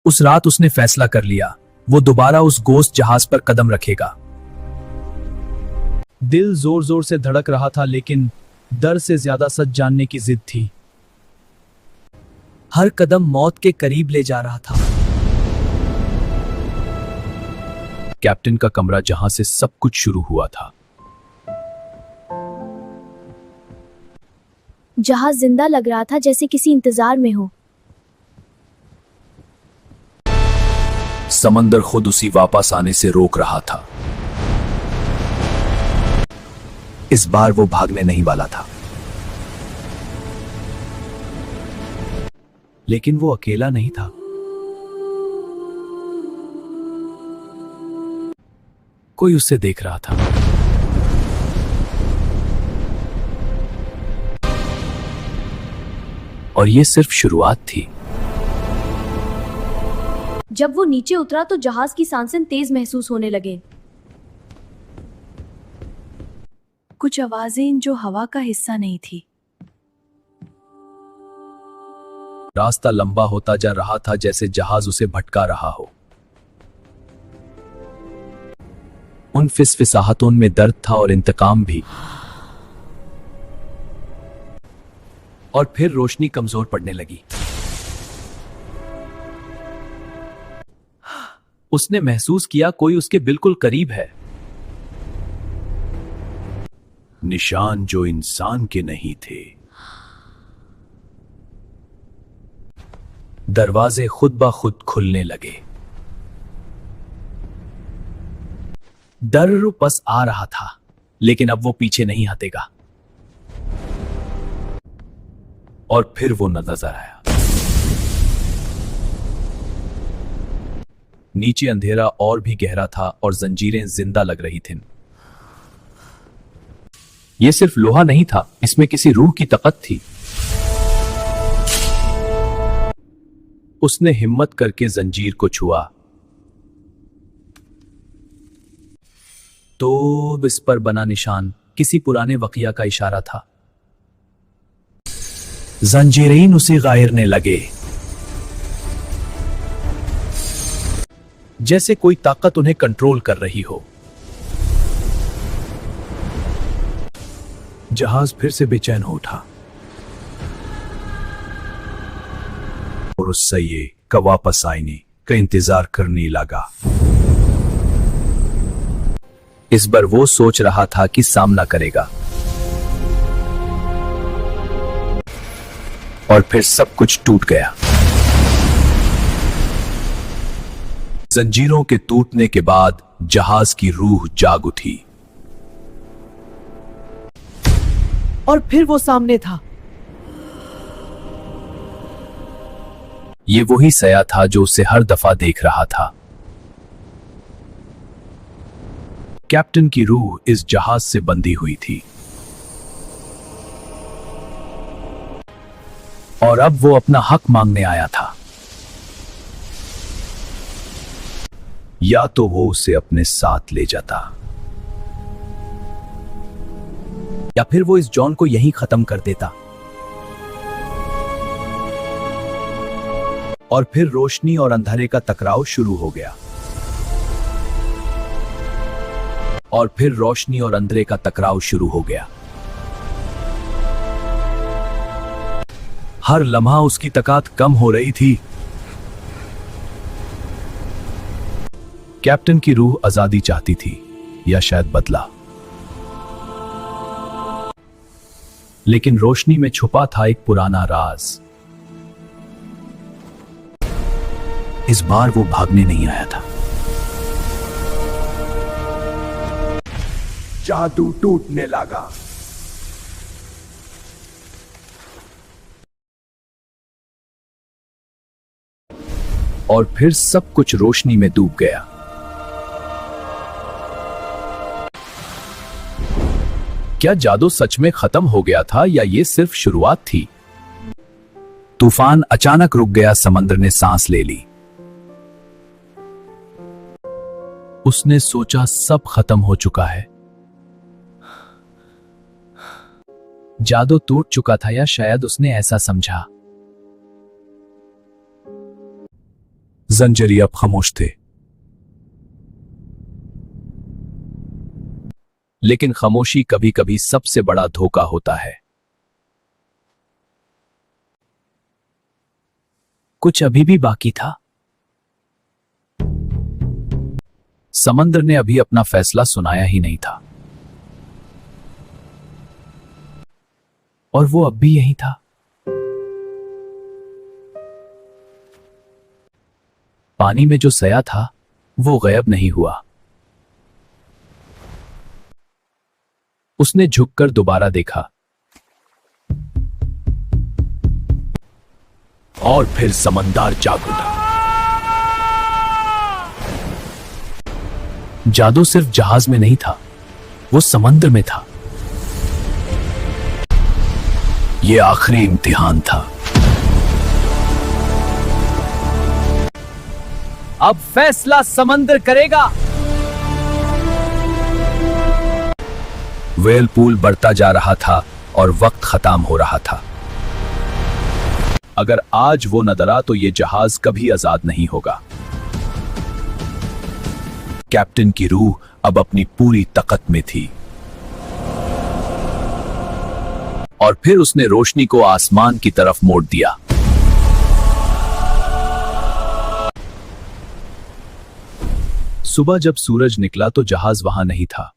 उस रात उसने फैसला कर लिया, वो दोबारा उस गोश्त जहाज पर कदम रखेगा। दिल जोर जोर से धड़क रहा था, लेकिन डर से ज्यादा सच जानने की जिद थी। हर कदम मौत के करीब ले जा रहा था। कैप्टन का कमरा, जहां से सब कुछ शुरू हुआ था। जहाज जिंदा लग रहा था, जैसे किसी इंतजार में हो। समंदर खुद उसी वापस आने से रोक रहा था। इस बार वो भागने नहीं वाला था, लेकिन वो अकेला नहीं था। कोई उसे देख रहा था। और ये सिर्फ शुरुआत थी। जब वो नीचे उतरा तो जहाज की सांसें तेज महसूस होने लगे। कुछ आवाजें जो हवा का हिस्सा नहीं थी। रास्ता लंबा होता जा रहा था, जैसे जहाज उसे भटका रहा हो। उन फिसफिसाहटों में दर्द था और इंतकाम भी। और फिर रोशनी कमजोर पड़ने लगी। उसने महसूस किया कोई उसके बिल्कुल करीब है। निशान जो इंसान के नहीं थे। दरवाजे खुद ब खुद खुलने लगे। डर बस आ रहा था, लेकिन अब वो पीछे नहीं हटेगा। और फिर वो नजर आया। नीचे अंधेरा और भी गहरा था और जंजीरें जिंदा लग रही थीं। यह सिर्फ लोहा नहीं था, इसमें किसी रूह की ताकत थी। उसने हिम्मत करके जंजीर को छुआ, तो इस पर बना निशान किसी पुराने वक़िया का इशारा था। जंजीरें उसे गायरने लगे, जैसे कोई ताकत उन्हें कंट्रोल कर रही हो। जहाज फिर से बेचैन हो उठा और उस सैये का वापस आने का इंतजार करने लगा। इस बार वो सोच रहा था कि सामना करेगा। और फिर सब कुछ टूट गया। जंजीरों के टूटने के बाद जहाज की रूह जाग उठी। और फिर वो सामने था। ये वही सया था जो उसे हर दफा देख रहा था। कैप्टन की रूह इस जहाज से बंधी हुई थी। और अब वो अपना हक मांगने आया था। या तो वो उसे अपने साथ ले जाता, या फिर वो इस जॉन को यहीं खत्म कर देता। और फिर रोशनी और अंधेरे का टकराव शुरू हो गया। और फिर रोशनी और अंधेरे का टकराव शुरू हो गया। हर लम्हा उसकी ताकत कम हो रही थी। कैप्टन की रूह आजादी चाहती थी, या शायद बदला। लेकिन रोशनी में छुपा था एक पुराना राज। इस बार वो भागने नहीं आया था। जादू टूटने लगा। और फिर सब कुछ रोशनी में डूब गया। क्या जादू सच में खत्म हो गया था, या ये सिर्फ शुरुआत थी? तूफान अचानक रुक गया। समंदर ने सांस ले ली। उसने सोचा सब खत्म हो चुका है। जादू टूट चुका था, या शायद उसने ऐसा समझा। जंजीरी अब खामोश थे, लेकिन खामोशी कभी कभी सबसे बड़ा धोखा होता है। कुछ अभी भी बाकी था। समंदर ने अभी अपना फैसला सुनाया ही नहीं था, और वो अब भी यही था। पानी में जो सया था वो गायब नहीं हुआ। उसने झुककर दोबारा देखा, और फिर समंदर जाग उठा। जादू सिर्फ जहाज में नहीं था, वो समंदर में था। ये आखिरी इम्तिहान था। अब फैसला समंदर करेगा। व्हेलपूल बढ़ता जा रहा था और वक्त खत्म हो रहा था। अगर आज वो न डरा तो ये जहाज कभी आजाद नहीं होगा। कैप्टन की रूह अब अपनी पूरी ताकत में थी, और फिर उसने रोशनी को आसमान की तरफ मोड़ दिया। सुबह जब सूरज निकला तो जहाज वहां नहीं था।